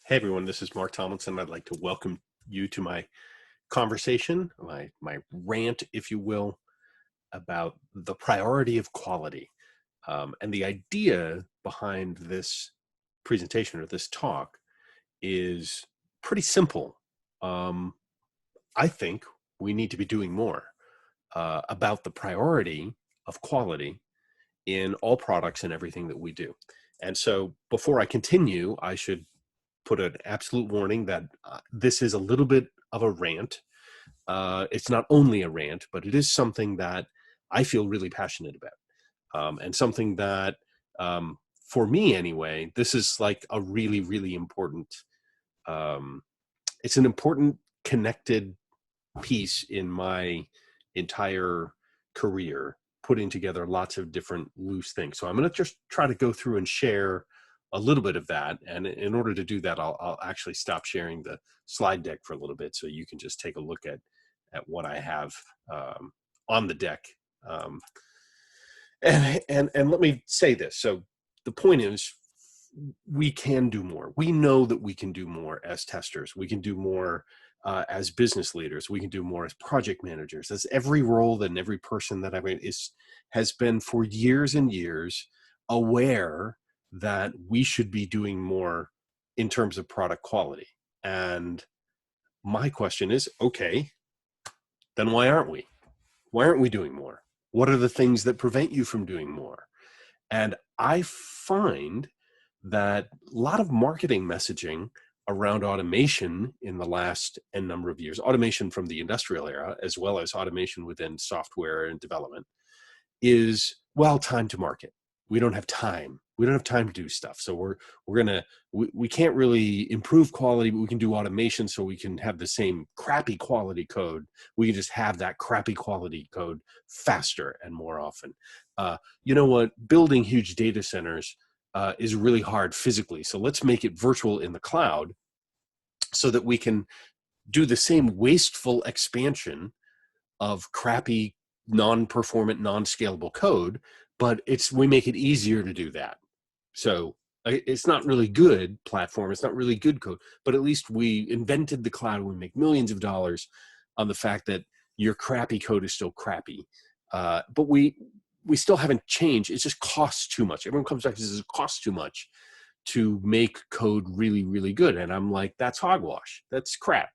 Hey everyone, this is Mark Tomlinson. I'd like to welcome you to my conversation, my rant, if you will, about the priority of quality. And the idea behind this presentation or this talk is pretty simple. Um, I think we need to be doing more about the priority of quality in all products and everything that we do. And so before I continue, I should put an absolute warning that this is a little bit of a rant. It's not only a rant, but it is something that I feel really passionate about, and something that, for me anyway, this is like a really, really important. Um, it's an important connected piece in my entire career, putting together lots of different loose things. So I'm going to just try to go through and share a little bit of that. And in order to do that, I'll actually stop sharing the slide deck for a little bit so you can just take a look at what I have on the deck. Um, and let me say this. So the point is, we can do more. We know that we can do more as testers. We can do more as business leaders. We can do more as project managers. As every role and every person that I've been has been for years and years aware that we should be doing more in terms of product quality. And my question is, okay, then why aren't we? Why aren't we doing more? What are the things that prevent you from doing more? And I find that a lot of marketing messaging around automation in the last N number of years, automation from the industrial era, as well as automation within software and development, is, well, time to market. We don't have time. We don't have time to do stuff. So we can't really improve quality, but we can do automation so we can have the same crappy quality code. We can just have that crappy quality code faster and more often. You know what? Building huge data centers is really hard physically. So let's make it virtual in the cloud so that we can do the same wasteful expansion of crappy, non-performant, non-scalable code, but we make it easier to do that. So it's not really good platform. It's not really good code, but at least we invented the cloud. We make millions of dollars on the fact that your crappy code is still crappy. But we still haven't changed. It just costs too much. Everyone comes back and says it costs too much to make code really, really good. And I'm like, that's hogwash. That's crap.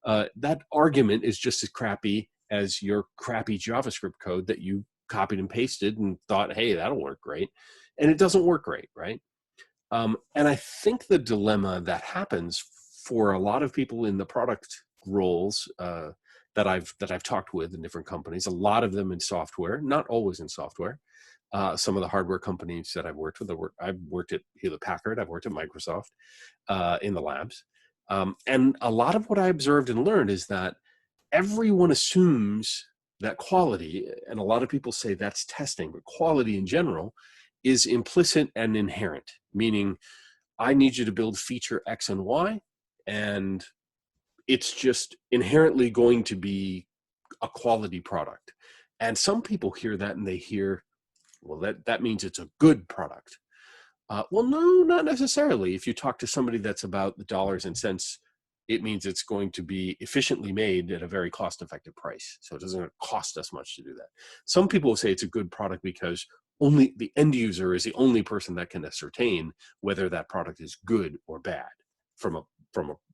That argument is just as crappy as your crappy JavaScript code that you copied and pasted and thought, hey, that'll work great. And it doesn't work great, right? And I think the dilemma that happens for a lot of people in the product roles that I've talked with in different companies, a lot of them in software, not always in software. Some of the hardware companies that I've worked with, I've worked at Hewlett Packard, I've worked at Microsoft in the labs. And a lot of what I observed and learned is that everyone assumes that quality, and a lot of people say that's testing, but quality in general is implicit and inherent, meaning I need you to build feature X and Y, and it's just inherently going to be a quality product. And some people hear that and they hear, well, that means it's a good product. Well, no, not necessarily. If you talk to somebody that's about the dollars and cents, it means it's going to be efficiently made at a very cost-effective price. So it doesn't cost us much to do that. Some people will say it's a good product because only the end user is the only person that can ascertain whether that product is good or bad from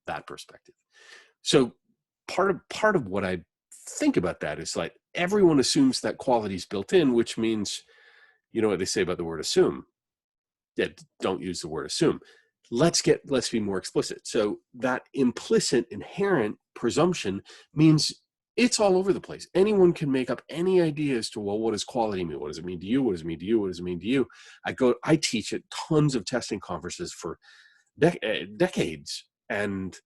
that perspective. So part of what I think about that is like everyone assumes that quality is built in, which means, you know what they say about the word assume. Yeah, don't use the word assume. Let's be more explicit. So that implicit inherent presumption means it's all over the place. Anyone can make up any idea as to, well, what does quality mean? What does it mean to you? What does it mean to you? What does it mean to you? I teach at tons of testing conferences for decades. And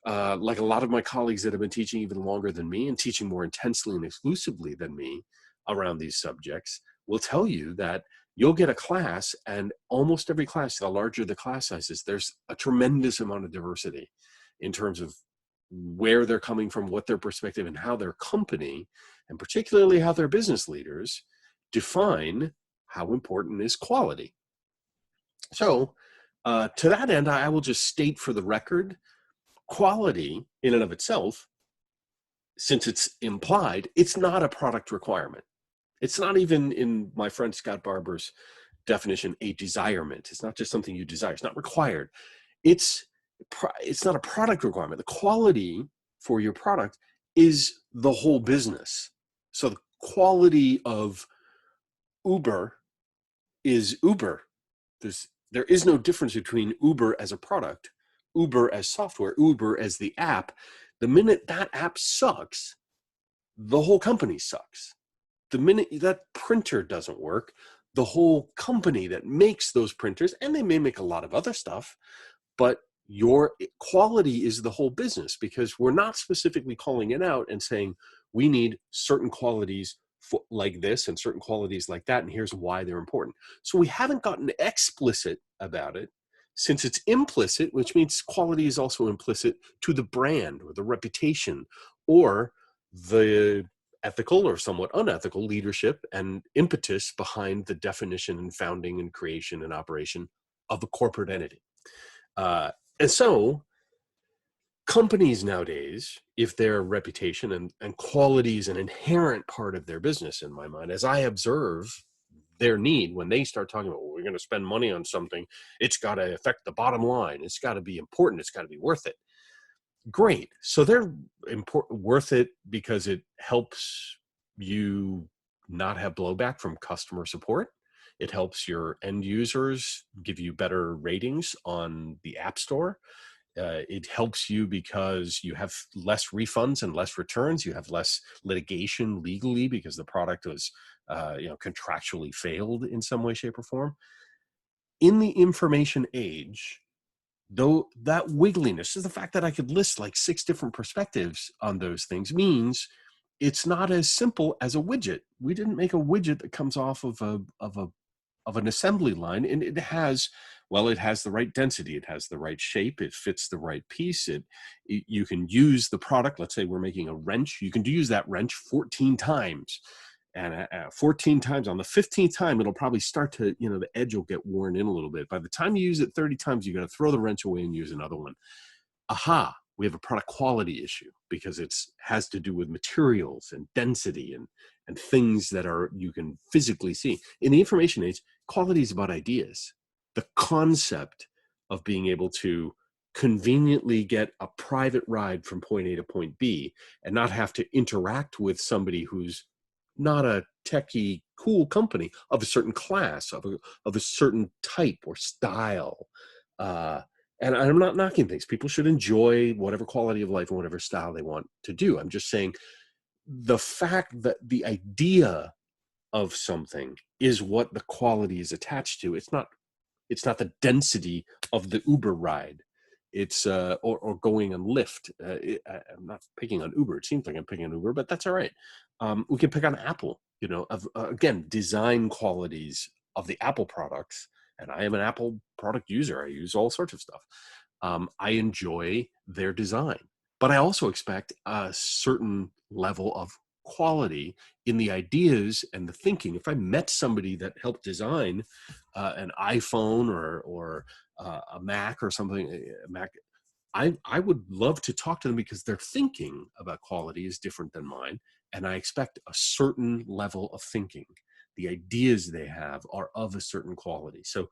like a lot of my colleagues that have been teaching even longer than me and teaching more intensely and exclusively than me around these subjects will tell you that you'll get a class, and almost every class, the larger the class sizes, there's a tremendous amount of diversity in terms of where they're coming from, what their perspective, and how their company, and particularly how their business leaders, define how important is quality. So To that end, I will just state for the record, quality in and of itself, since it's implied, it's not a product requirement. It's not even in my friend Scott Barber's definition a desirement. It's not just something you desire. It's not required. It's not a product requirement. The quality for your product is the whole business. So the quality of Uber is Uber. There is no difference between Uber as a product, Uber as software, Uber as the app. The minute that app sucks, the whole company sucks. The minute that printer doesn't work, the whole company that makes those printers, and they may make a lot of other stuff, but your quality is the whole business, because we're not specifically calling it out and saying we need certain qualities like this and certain qualities like that, and here's why they're important. So we haven't gotten explicit about it. Since it's implicit, which means quality is also implicit to the brand or the reputation or the ethical or somewhat unethical leadership and impetus behind the definition and founding and creation and operation of a corporate entity. And so companies nowadays, if their reputation and quality is an inherent part of their business, in my mind, as I observe their need, when they start talking about, well, we're going to spend money on something, it's got to affect the bottom line, it's got to be important, it's got to be worth it. Great. So they're worth it because it helps you not have blowback from customer support. It helps your end users give you better ratings on the App Store. It helps you because you have less refunds and less returns. You have less litigation legally because the product was contractually failed in some way, shape, or form. In the information age, though, that wiggliness is the fact that I could list like 6 different perspectives on those things, means it's not as simple as a widget. We didn't make a widget that comes off of an assembly line, and it has the right density, it has the right shape, it fits the right piece. You can use the product. Let's say we're making a wrench. You can use that wrench 14 times. And 14 times, on the 15th time, it'll probably start to, the edge will get worn in a little bit. By the time you use it 30 times, you got to throw the wrench away and use another one. Aha, we have a product quality issue because it has to do with materials and density and things that you can physically see. In the information age, quality is about ideas. The concept of being able to conveniently get a private ride from point A to point B and not have to interact with somebody who's not a techie cool company of a certain class, of a certain type or style. And I'm not knocking things. People should enjoy whatever quality of life and whatever style they want to do. I'm just saying the fact that the idea of something is what the quality is attached to. It's not the density of the Uber ride. It's or going on Lyft. I'm not picking on Uber. It seems like I'm picking on Uber, but that's all right. We can pick on Apple. Again, design qualities of the Apple products. And I am an Apple product user. I use all sorts of stuff. I enjoy their design, but I also expect a certain level of quality in the ideas and the thinking. If I met somebody that helped design an iPhone or a Mac or something, a Mac, I would love to talk to them because their thinking about quality is different than mine. And I expect a certain level of thinking. The ideas they have are of a certain quality. So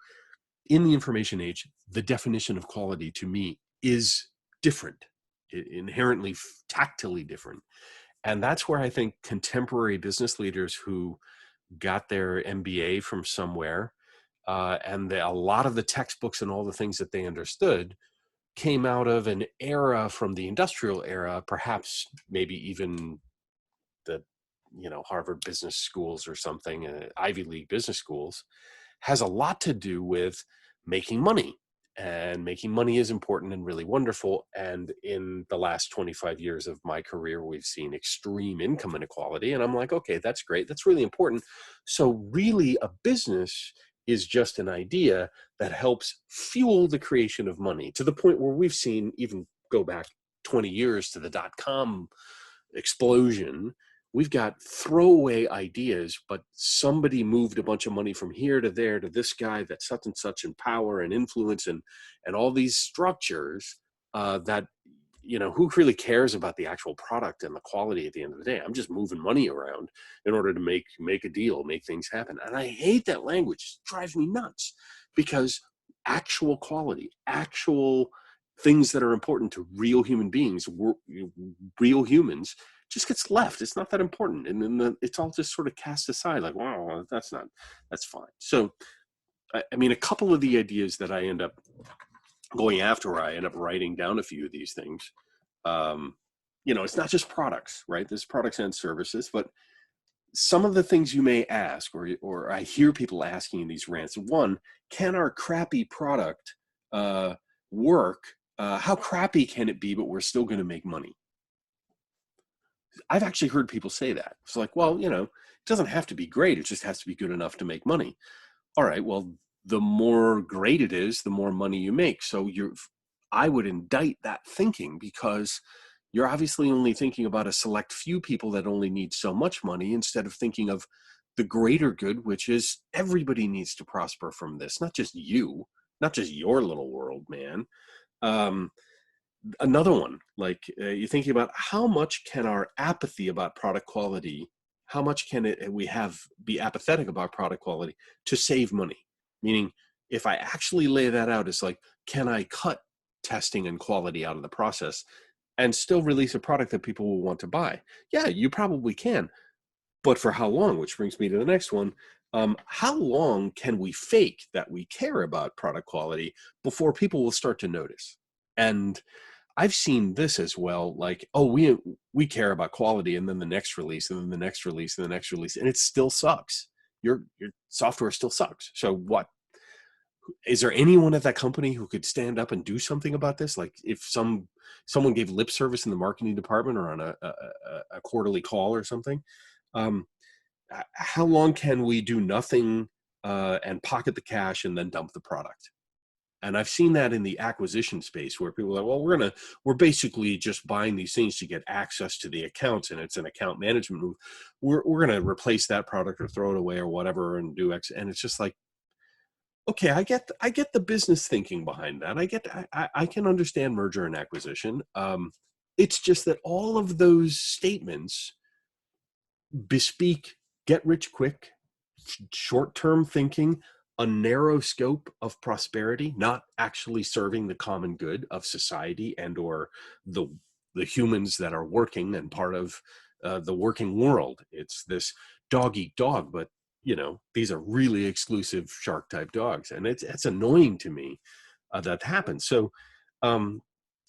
in the information age, the definition of quality to me is different, inherently tactily different. And that's where I think contemporary business leaders who got their MBA from somewhere, and a lot of the textbooks and all the things that they understood came out of an era from the industrial era, perhaps maybe even the Harvard business schools or something, Ivy League business schools, has a lot to do with making money. And making money is important and really wonderful. And in the last 25 years of my career, we've seen extreme income inequality. And I'm like, okay, that's great. That's really important. So really a business is just an idea that helps fuel the creation of money, to the point where we've seen, even go back 20 years to the .com explosion, we've got throwaway ideas, but somebody moved a bunch of money from here to there to this guy that's such and such in power and influence and all these structures that, who really cares about the actual product and the quality at the end of the day? I'm just moving money around in order to make a deal, make things happen. And I hate that language. It drives me nuts, because actual quality, actual things that are important to real human beings, real humans, just gets left. It's not that important. And then it's all just sort of cast aside, like, wow, that's fine. So, I mean, a couple of the ideas that I end up going after, where I end up writing down a few of these things, it's not just products, right? There's products and services, but some of the things you may ask, or I hear people asking in these rants. One, can our crappy product work? How crappy can it be, but we're still going to make money? I've actually heard people say that. It's like, well, it doesn't have to be great. It just has to be good enough to make money. All right, well, the more great it is, the more money you make. So I would indict that thinking, because you're obviously only thinking about a select few people that only need so much money, instead of thinking of the greater good, which is everybody needs to prosper from this, not just you, not just your little world, man. Another one, like you're thinking about how much can our apathy about product quality, how much can we be apathetic about product quality to save money? Meaning, if I actually lay that out, it's like, can I cut testing and quality out of the process and still release a product that people will want to buy? Yeah, you probably can. But for how long? Which brings me to the next one. How long can we fake that we care about product quality before people will start to notice? And I've seen this as well, like, oh, we care about quality, and then the next release, and then the next release, and the next release, and it still sucks. Your software still sucks. So what? Is there anyone at that company who could stand up and do something about this? Like, if someone gave lip service in the marketing department, or on a quarterly call or something, how long can we do nothing and pocket the cash and then dump the product? And I've seen that in the acquisition space, where people are like, well, we're basically just buying these things to get access to the accounts, and it's an account management move. We're going to replace that product or throw it away or whatever and do X. And it's just like, okay, I get the business thinking behind that. I can understand merger and acquisition. It's just that all of those statements bespeak get rich quick, short-term thinking, a narrow scope of prosperity, not actually serving the common good of society and or the humans that are working and part of the working world. It's this dog eat dog, but these are really exclusive shark type dogs, and it's annoying to me that happens.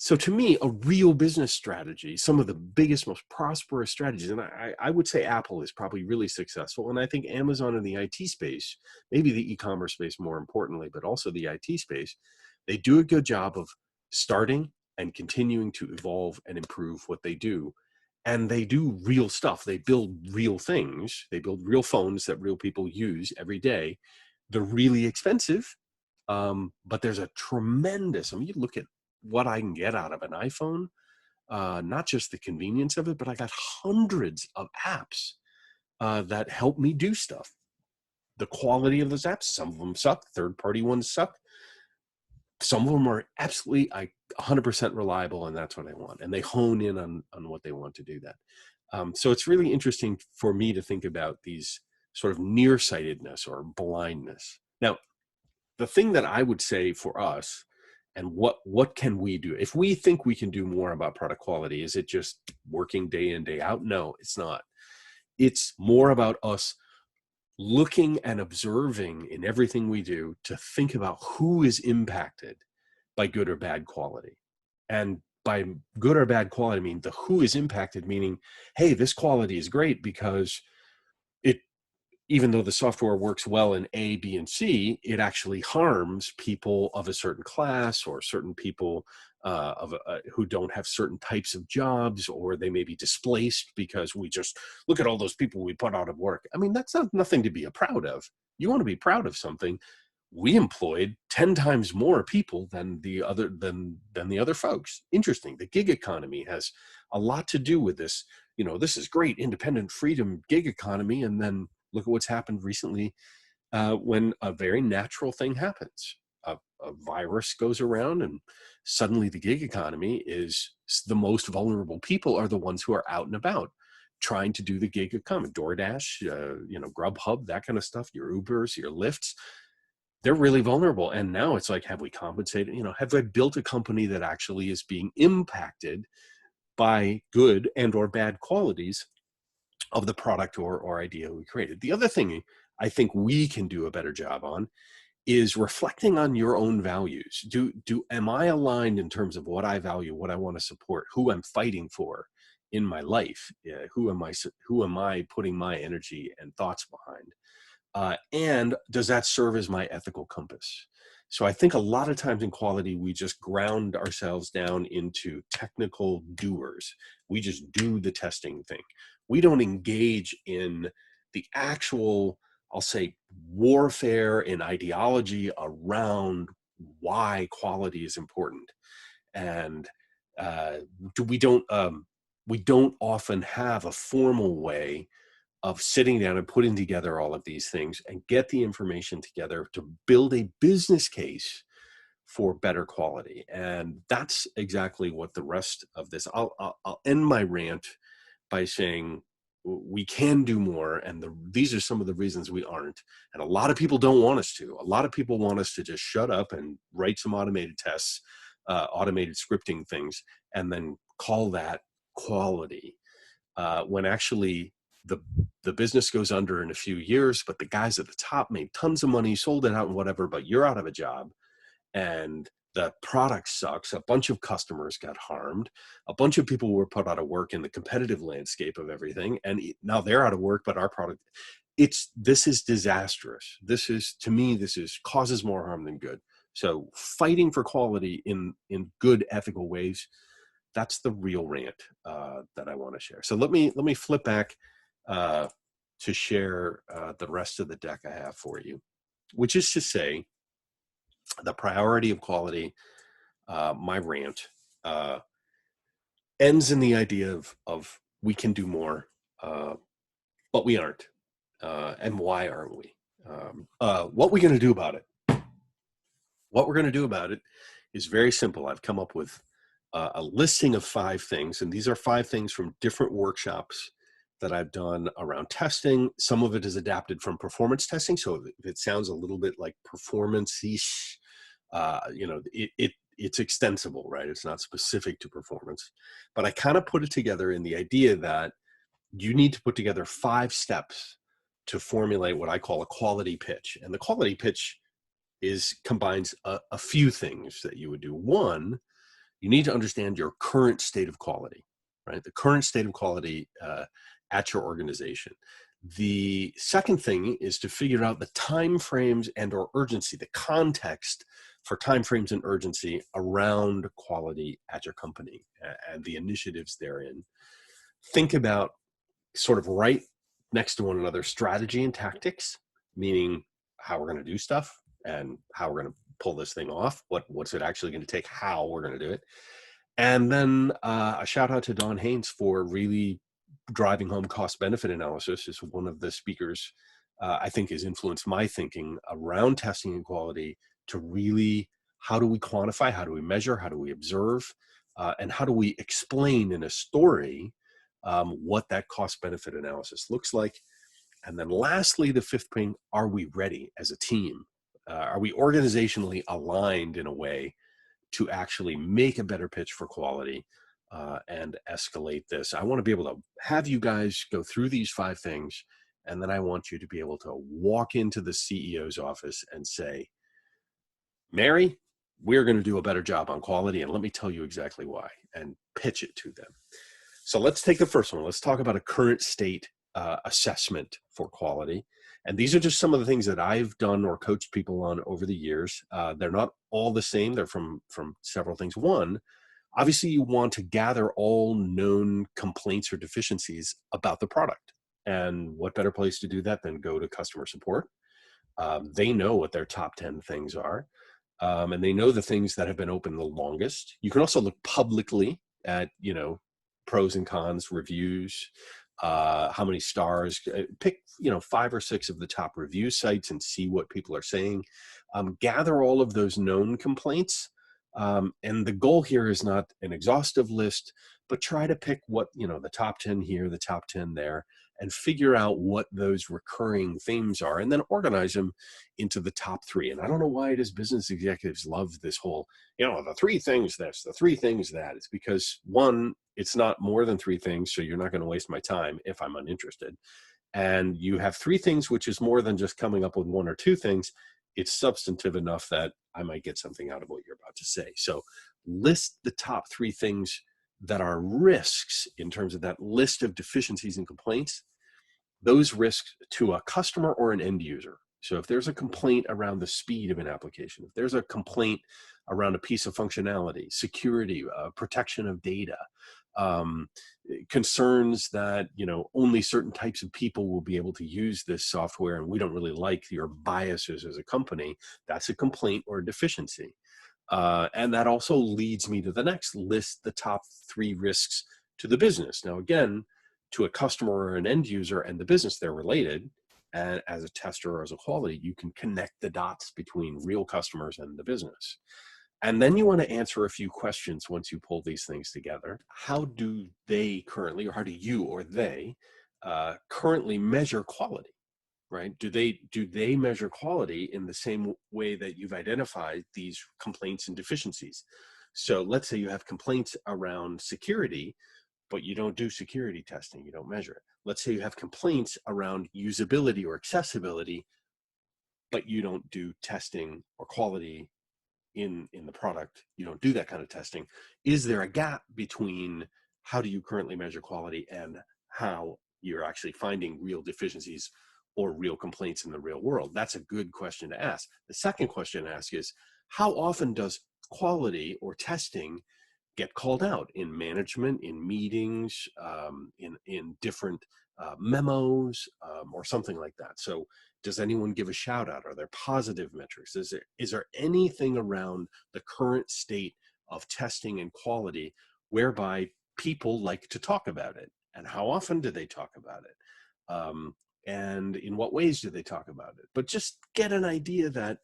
So to me, a real business strategy, some of the biggest, most prosperous strategies, and I would say Apple is probably really successful, and I think Amazon in the IT space, maybe the e-commerce space more importantly, but also the IT space, they do a good job of starting and continuing to evolve and improve what they do. And they do real stuff. They build real things. They build real phones that real people use every day. They're really expensive, but there's a tremendous, I mean, you look at what I can get out of an iPhone, not just the convenience of it, but I got hundreds of apps that help me do stuff. The quality of those apps, some of them suck, third-party ones suck. Some of them are absolutely 100% reliable, and that's what I want. And they hone in on what they want to do that. So it's really interesting for me to think about these sort of nearsightedness or blindness. Now, the thing that I would say for us, and what can we do? If we think we can do more about product quality, is it just working day in, day out? No, it's not. It's more about us looking and observing in everything we do to think about who is impacted by good or bad quality. And by good or bad quality, I mean the who is impacted, meaning, hey, this quality is great because even though the software works well in A, B, and C, it actually harms people of a certain class, or certain people who don't have certain types of jobs, or they may be displaced because we just look at all those people we put out of work. I mean, that's nothing to be proud of. You want to be proud of something. We employed 10 times more people than the other folks. Interesting. The gig economy has a lot to do with this. this is great, independent freedom, gig economy. And then look at what's happened recently when a very natural thing happens. A virus goes around, and suddenly the gig economy is the most vulnerable people are the ones who are out and about trying to do the gig economy. DoorDash, Grubhub, that kind of stuff, your Ubers, your Lyfts, they're really vulnerable. And now it's like, have we compensated? Have I built a company that actually is being impacted by good and or bad qualities of the product or idea we created? The other thing I think we can do a better job on is reflecting on your own values. Am I aligned in terms of what I value, what I want to support, who I'm fighting for in my life? Who am I putting my energy and thoughts behind? And does that serve as my ethical compass? So I think a lot of times in quality, we just ground ourselves down into technical doers. We just do the testing thing. We don't engage in the actual, I'll say, warfare and ideology around why quality is important. And we don't often have a formal way of sitting down and putting together all of these things and get the information together to build a business case for better quality. And that's exactly what the rest of this, I'll end my rant by saying we can do more. And these are some of the reasons we aren't. And a lot of people don't want us to. A lot of people want us to just shut up and write some automated tests, automated scripting things, and then call that quality. When actually the business goes under in a few years, but the guys at the top made tons of money, sold it out and whatever, but you're out of a job and the product sucks. A bunch of customers got harmed. A bunch of people were put out of work in the competitive landscape of everything. And now they're out of work, but our product, this is disastrous. To me, this causes more harm than good. So fighting for quality in good ethical ways, that's the real rant that I want to share. So let me flip back to share the rest of the deck I have for you, which is to say the priority of quality, my rant, ends in the idea of we can do more, but we aren't. And why aren't we? What we're going to do about it? What we're going to do about it is very simple. I've come up with a listing of 5 things, and these are 5 things from different workshops that I've done around testing. Some of it is adapted from performance testing. So if it sounds a little bit like performance-ish, it's extensible, right? It's not specific to performance, but I kind of put it together in the idea that you need to put together 5 steps to formulate what I call a quality pitch. And the quality pitch combines a few things that you would do. One, you need to understand your current state of quality, right? The current state of quality at your organization. The second thing is to figure out the time frames and or urgency, the context for time frames and urgency around quality at your company and the initiatives therein. Think about sort of right next to one another strategy and tactics, meaning how we're going to do stuff and how we're going to pull this thing off. What's it actually going to take, how we're going to do it. And then a shout out to Don Haynes for really driving home cost benefit analysis. Is one of the speakers I think has influenced my thinking around testing and quality to really, how do we quantify, how do we measure, how do we observe, and how do we explain in a story what that cost benefit analysis looks like. And then lastly, the 5th thing, are we ready as a team? Are we organizationally aligned in a way to actually make a better pitch for quality and escalate this? I want to be able to have you guys go through these 5 things, and then I want you to be able to walk into the CEO's office and say, Mary, we're going to do a better job on quality, and let me tell you exactly why, and pitch it to them. So let's take the first one. Let's talk about a current state assessment for quality. And these are just some of the things that I've done or coached people on over the years. They're not all the same. They're from several things. One, obviously you want to gather all known complaints or deficiencies about the product. And what better place to do that than go to customer support? They know what their top 10 things are. And they know the things that have been open the longest. You can also look publicly at, pros and cons, reviews, how many stars. Pick 5 or 6 of the top review sites and see what people are saying. Gather all of those known complaints, and the goal here is not an exhaustive list, but try to pick what the top 10 here, the top 10 there, and figure out what those recurring themes are, and then organize them into the top 3. And I don't know why it is business executives love this whole, the 3 things this, the 3 things that. It's because, one, it's not more than 3 things, so you're not going to waste my time if I'm uninterested. And you have 3 things, which is more than just coming up with 1 or 2 things. It's substantive enough that I might get something out of what you're about to say. So list the top 3 things that are risks in terms of that list of deficiencies and complaints, those risks to a customer or an end user. So if there's a complaint around the speed of an application, if there's a complaint around a piece of functionality, security, protection of data, concerns that only certain types of people will be able to use this software, and we don't really like your biases as a company, that's a complaint or a deficiency. And that also leads me to the next list, the top 3 risks to the business. Now, again, to a customer or an end user and the business, they're related. And as a tester or as a quality, you can connect the dots between real customers and the business. And then you want to answer a few questions once you pull these things together. How do they currently, or how do you or they currently measure quality? Right? Do they measure quality in the same way that you've identified these complaints and deficiencies? So let's say you have complaints around security, but you don't do security testing, you don't measure it. Let's say you have complaints around usability or accessibility, but you don't do testing or quality in the product, you don't do that kind of testing. Is there a gap between how do you currently measure quality and how you're actually finding real deficiencies or real complaints in the real world? That's a good question to ask. The second question to ask is, how often does quality or testing get called out in management, in meetings, in different memos, or something like that? So does anyone give a shout out? Are there positive metrics? Is there anything around the current state of testing and quality whereby people like to talk about it? And how often do they talk about it? And in what ways do they talk about it? But just get an idea that,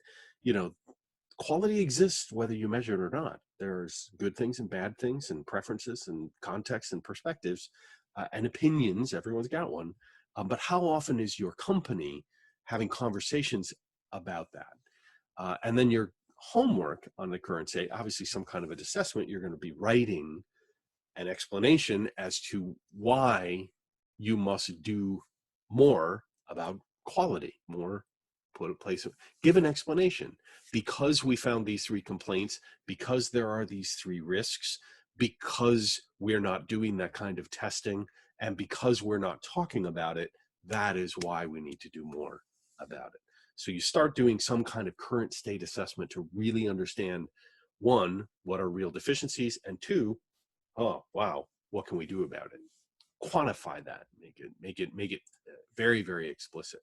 quality exists whether you measure it or not. There's good things and bad things and preferences and contexts and perspectives and opinions. Everyone's got one. But how often is your company having conversations about that? And then your homework on the current state, obviously some kind of an assessment, you're going to be writing an explanation as to why you must do more about quality, more put a place, give an explanation. Because we found these 3 complaints, because there are these 3 risks, because we're not doing that kind of testing, and because we're not talking about it, that is why we need to do more about it. So you start doing some kind of current state assessment to really understand, 1, what are real deficiencies, and 2, oh, wow, what can we do about it? Quantify that, make it very, very explicit.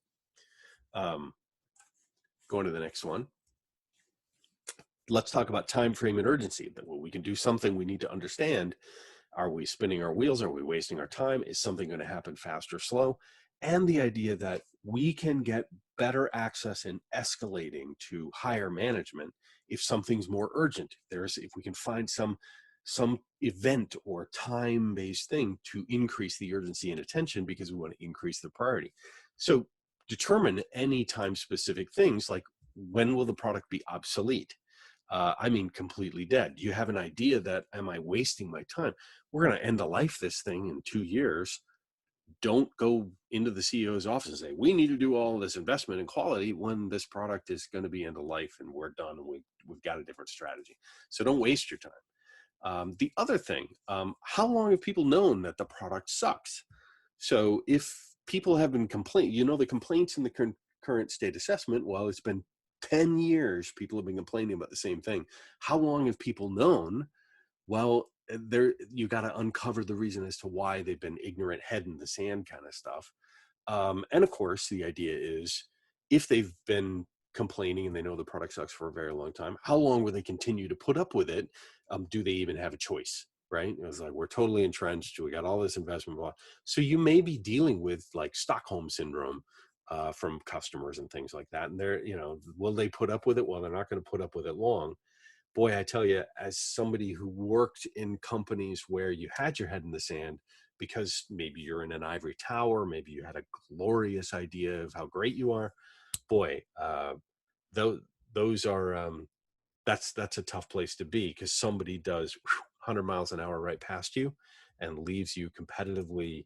Going to the next one. Let's talk about time frame and urgency. That when we can do something, we need to understand, are we spinning our wheels? Are we wasting our time? Is something going to happen fast or slow? And the idea that we can get better access in escalating to higher management if something's more urgent. If we can find some event or time-based thing to increase the urgency and attention because we want to increase the priority. So determine any time-specific things, like when will the product be obsolete? Completely dead. Do you have an idea that, am I wasting my time? We're going to end the life this thing in 2 years. Don't go into the CEO's office and say, we need to do all this investment in quality when this product is going to be end of life and we're done and we've got a different strategy. So don't waste your time. The other thing, how long have people known that the product sucks? So if people have been complaining, the complaints in the current state assessment, well, it's been 10 years people have been complaining about the same thing. How long have people known? Well, you got to uncover the reason as to why they've been ignorant, head in the sand kind of stuff. And of course, the idea is, if they've been complaining and they know the product sucks for a very long time, how long will they continue to put up with it? Do they even have a choice, right? It was like, we're totally entrenched. We got all this investment. Blah. So you may be dealing with like Stockholm syndrome from customers and things like that. And they're, will they put up with it? Well, they're not going to put up with it long. Boy, I tell you, as somebody who worked in companies where you had your head in the sand, because maybe you're in an ivory tower, maybe you had a glorious idea of how great you are, boy, those are that's a tough place to be, because somebody does 100 miles an hour right past you and leaves you competitively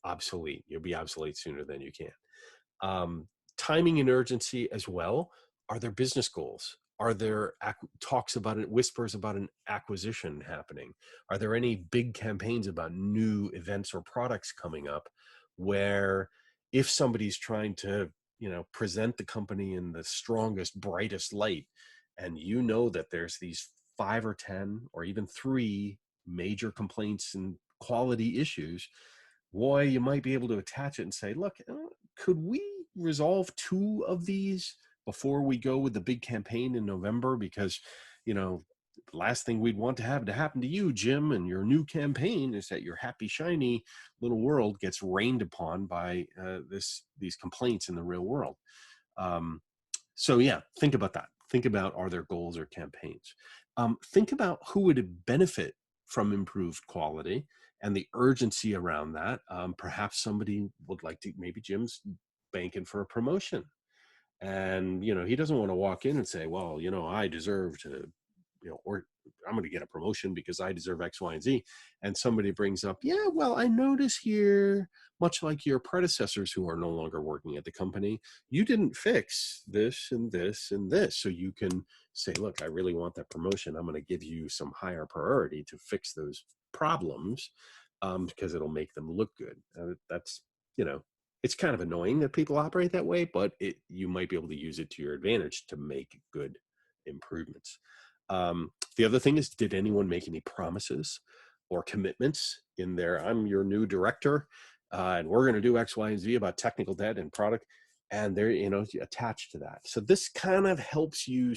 obsolete. You'll be obsolete sooner than you can. Timing and urgency as well. Are there business goals? Are there talks about it, whispers about an acquisition happening? Are there any big campaigns about new events or products coming up, where if somebody's trying to, present the company in the strongest, brightest light, and that there's these 5 or 10 or even 3 major complaints and quality issues, boy, you might be able to attach it and say, look, could we resolve 2 of these before we go with the big campaign in November? Because, the last thing we'd want to have to happen to you, Jim, and your new campaign is that your happy, shiny little world gets rained upon by these complaints in the real world. So yeah, think about that. Think about, are there goals or campaigns? Think about who would benefit from improved quality and the urgency around that. Perhaps somebody would like to, maybe Jim's banking for a promotion, and he doesn't want to walk in and say, well, I deserve to, or I'm going to get a promotion because I deserve X, Y, and Z. And somebody brings up, yeah, well, I notice here, much like your predecessors who are no longer working at the company, you didn't fix this and this and this. So you can say, look, I really want that promotion. I'm going to give you some higher priority to fix those problems, because it'll make them look good. That's, it's kind of annoying that people operate that way, but you might be able to use it to your advantage to make good improvements. The other thing is, did anyone make any promises or commitments in there? I'm your new director, and we're going to do X, Y, and Z about technical debt and product, and they're, attached to that. So this kind of helps you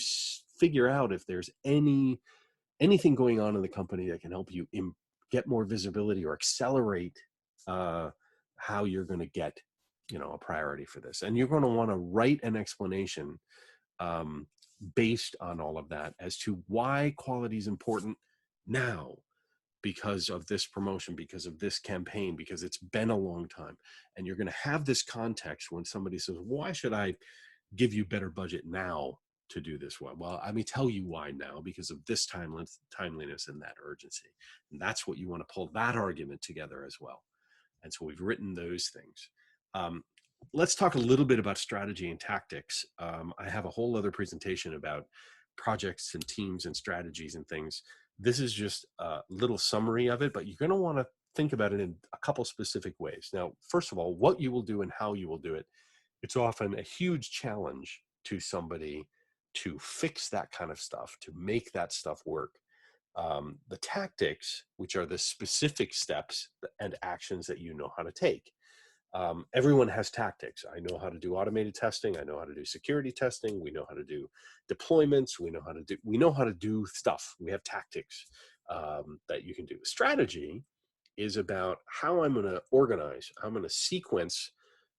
figure out if there's anything going on in the company that can help you get more visibility or accelerate how you're going to get, a priority for this. And you're going to want to write an explanation based on all of that as to why quality is important now, because of this promotion, because of this campaign, because it's been a long time. And you're going to have this context when somebody says, why should I give you better budget now to do this well? Well, let me tell you why now, because of this timeliness and that urgency. And that's what you want to pull that argument together as well. And so we've written those things. Let's talk a little bit about strategy and tactics. I have a whole other presentation about projects and teams and strategies and things. This is just a little summary of it, but you're going to want to think about it in a couple specific ways. Now, first of all, what you will do and how you will do it. It's often a huge challenge to somebody to fix that kind of stuff, to make that stuff work. The tactics, which are the specific steps and actions that you know how to take. Everyone has tactics. I know how to do automated testing. I know how to do security testing. We know how to do deployments. We know how to do stuff. We have tactics that you can do. Strategy is about how I'm going to organize, how I'm going to sequence,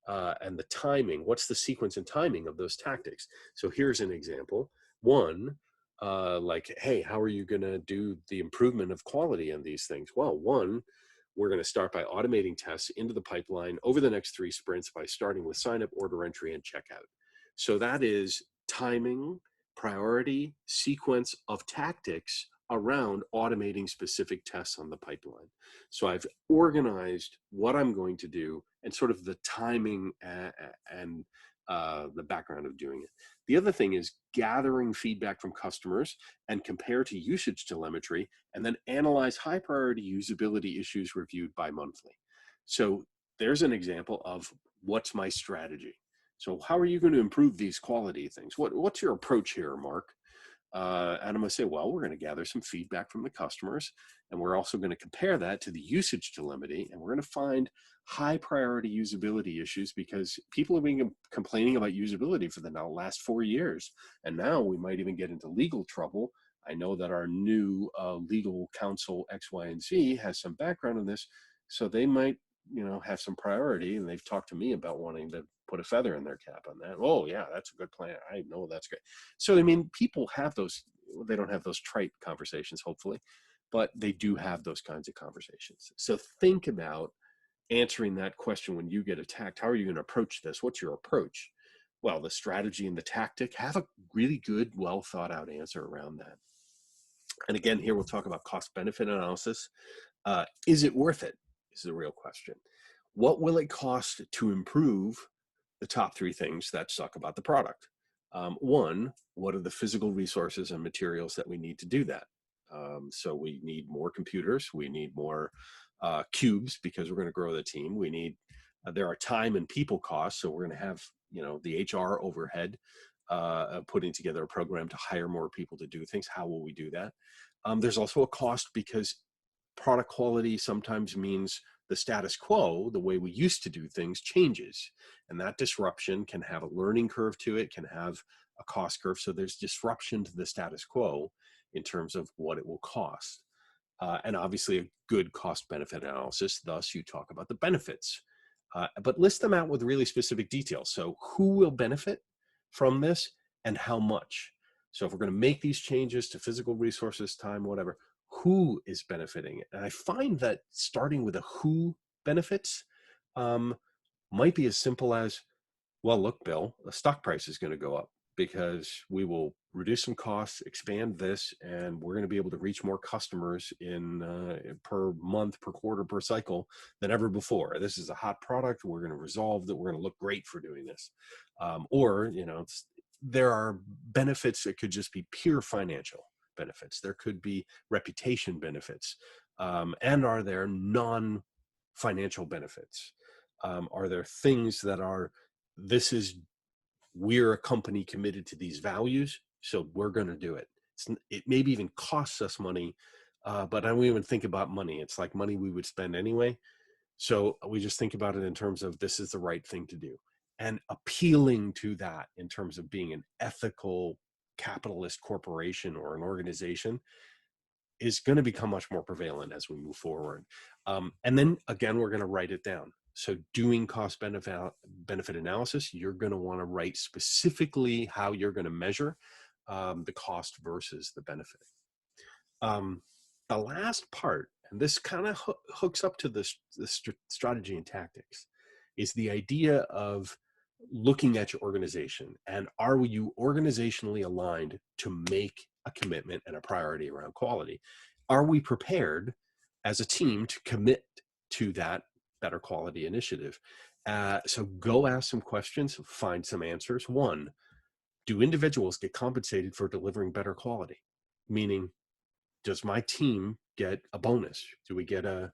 and the timing. What's the sequence and timing of those tactics? So here's an example. One, like, hey, how are you going to do the improvement of quality in these things? Well, one, we're going to start by automating tests into the pipeline over the next 3 sprints by starting with sign up, order entry, and checkout. So that is timing, priority, sequence of tactics around automating specific tests on the pipeline. So I've organized what I'm going to do and sort of the timing and the background of doing it. The other thing is gathering feedback from customers and compare to usage telemetry, and then analyze high priority usability issues reviewed bi-monthly. So there's an example of what's my strategy. So how are you going to improve these quality things? What's your approach here, Mark? And I'm going to say, well, we're going to gather some feedback from the customers, and we're also going to compare that to the usage telemetry, and we're going to find high priority usability issues, because people have been complaining about usability for the last 4 years. And now we might even get into legal trouble I know that our new legal counsel X, Y, and Z has some background in this, so they might, have some priority, and they've talked to me about wanting to put a feather in their cap on that. Oh yeah, that's a good plan. I know that's great. So I mean, people have those. They don't have those trite conversations, hopefully, but they do have those kinds of conversations. So think about answering that question when you get attacked. How are you going to approach this? What's your approach? Well, the strategy and the tactic, have a really good, well thought out answer around that. And again, here we'll talk about cost benefit analysis. Is it worth it? Is the real question. What will it cost to improve the top three things that suck about the product? One, what are the physical resources and materials that we need to do that? So we need more computers, we need more cubes because we're going to grow the team. We need, there are time and people costs. So we're going to have, the HR overhead, putting together a program to hire more people to do things. How will we do that? There's also a cost because product quality sometimes means the status quo, the way we used to do things, changes. And that disruption can have a learning curve to it, can have a cost curve. So there's disruption to the status quo in terms of what it will cost. And obviously a good cost benefit analysis, thus you talk about the benefits, but list them out with really specific details. So who will benefit from this and how much? So if we're going to make these changes to physical resources, time, whatever, who is benefiting? And I find that starting with a who benefits might be as simple as, well, look, Bill, the stock price is going to go up because we will reduce some costs, expand this, and we're going to be able to reach more customers in per month, per quarter, per cycle than ever before. This is a hot product. We're going to resolve that. We're going to look great for doing this. Or, there are benefits that could just be pure financial benefits. There could be reputation benefits. And are there non-financial benefits? Are there things that are, we're a company committed to these values, so we're going to do it. It maybe even costs us money, but I don't even think about money. It's like money we would spend anyway. So we just think about it in terms of this is the right thing to do. And appealing to that in terms of being an ethical capitalist corporation or an organization is going to become much more prevalent as we move forward. And then again, we're going to write it down. So doing cost benefit analysis, you're going to want to write specifically how you're going to measure the cost versus the benefit. The last part, and this kind of hooks up to the strategy and tactics, is the idea of looking at your organization and are you organizationally aligned to make a commitment and a priority around quality? Are we prepared as a team to commit to that better quality initiative? So go ask some questions, find some answers. One, do individuals get compensated for delivering better quality? Meaning, does my team get a bonus? Do we get a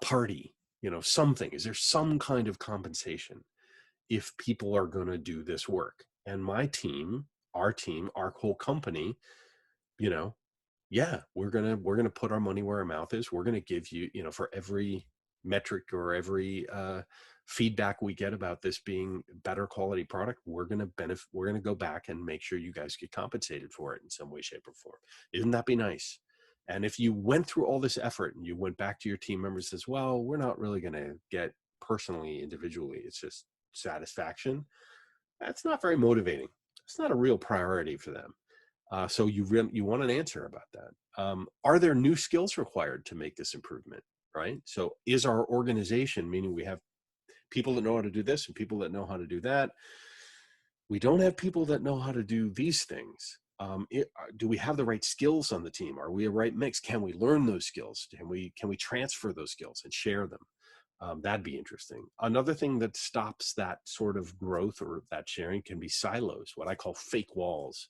party? Something. Is there some kind of compensation if people are going to do this work? And my team, our whole company, yeah, we're gonna put our money where our mouth is. We're gonna give you, for every metric or every feedback we get about this being better quality product, we're gonna benefit. We're gonna go back and make sure you guys get compensated for it in some way, shape, or form. Isn't that be nice? And if you went through all this effort and you went back to your team members and says, well, we're not really gonna get personally, individually, it's just satisfaction. That's not very motivating. It's not a real priority for them. So you want an answer about that. Are there new skills required to make this improvement, right? So is our organization, meaning we have people that know how to do this and people that know how to do that. We don't have people that know how to do these things. Do we have the right skills on the team? Are we a right mix? Can we learn those skills? Can we transfer those skills and share them? That'd be interesting. Another thing that stops that sort of growth or that sharing can be silos, what I call fake walls,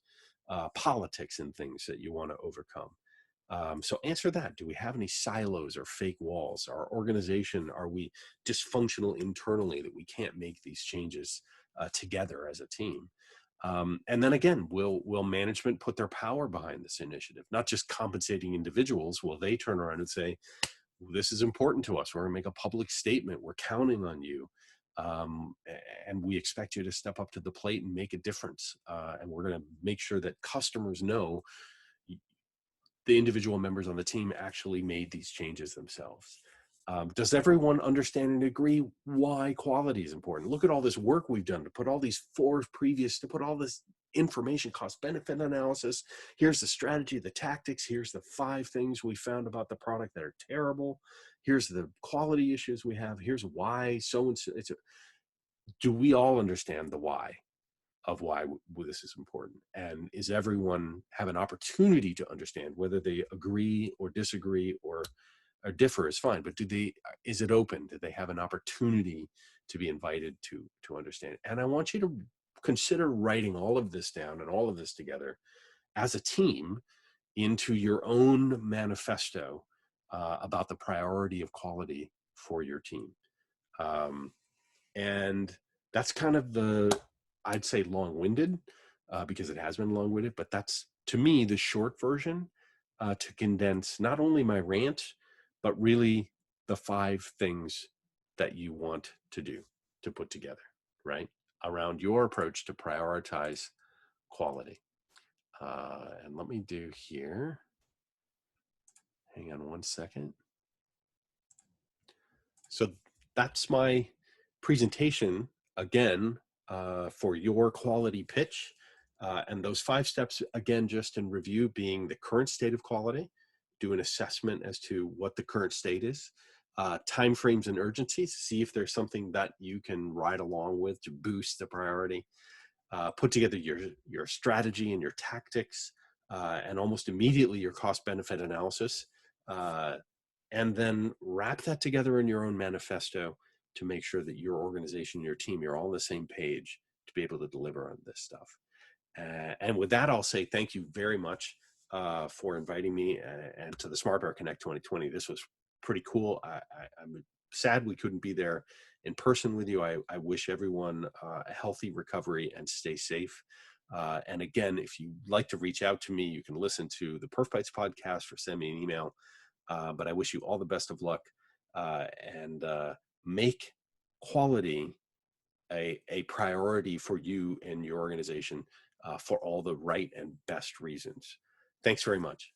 politics and things that you want to overcome. So answer that. Do we have any silos or fake walls? Our organization, are we dysfunctional internally that we can't make these changes together as a team? And then again, will management put their power behind this initiative? Not just compensating individuals. Will they turn around and say, this is important to us. We're going to make a public statement. We're counting on you. And we expect you to step up to the plate and make a difference. And we're going to make sure that customers know the individual members on the team actually made these changes themselves? Does everyone understand and agree why quality is important? Look at all this work we've done to put all these to put all this information, cost benefit analysis. Here's the strategy, the tactics. Here's the 5 things we found about the product that are terrible. Here's the quality issues we have. Here's why so and so. Do we all understand the why of why this is important? And is everyone have an opportunity to understand? Whether they agree or disagree or differ is fine, but is it open? Do they have an opportunity to be invited to understand? And I want you to consider writing all of this down and all of this together as a team into your own manifesto about the priority of quality for your team. And that's kind of I'd say long-winded, because it has been long-winded, but that's, to me, the short version to condense not only my rant, but really the 5 things that you want to do, to put together, right, around your approach to prioritize quality. And let me do here. Hang on one second. So that's my presentation, again, for your quality pitch. And those 5 steps, again, just in review, being the current state of quality, do an assessment as to what the current state is, timeframes and urgencies, see if there's something that you can ride along with to boost the priority, put together your strategy and your tactics, and almost immediately your cost benefit analysis, and then wrap that together in your own manifesto to make sure that your organization, your team, you're all on the same page to be able to deliver on this stuff. And with that, I'll say thank you very much for inviting me and to the SmartBear Connect 2020. This was pretty cool. I'm sad we couldn't be there in person with you. I wish everyone a healthy recovery and stay safe. And again, if you'd like to reach out to me, you can listen to the Perf Bites podcast or send me an email. But I wish you all the best of luck, and make quality a priority for you and your organization for all the right and best reasons. Thanks very much.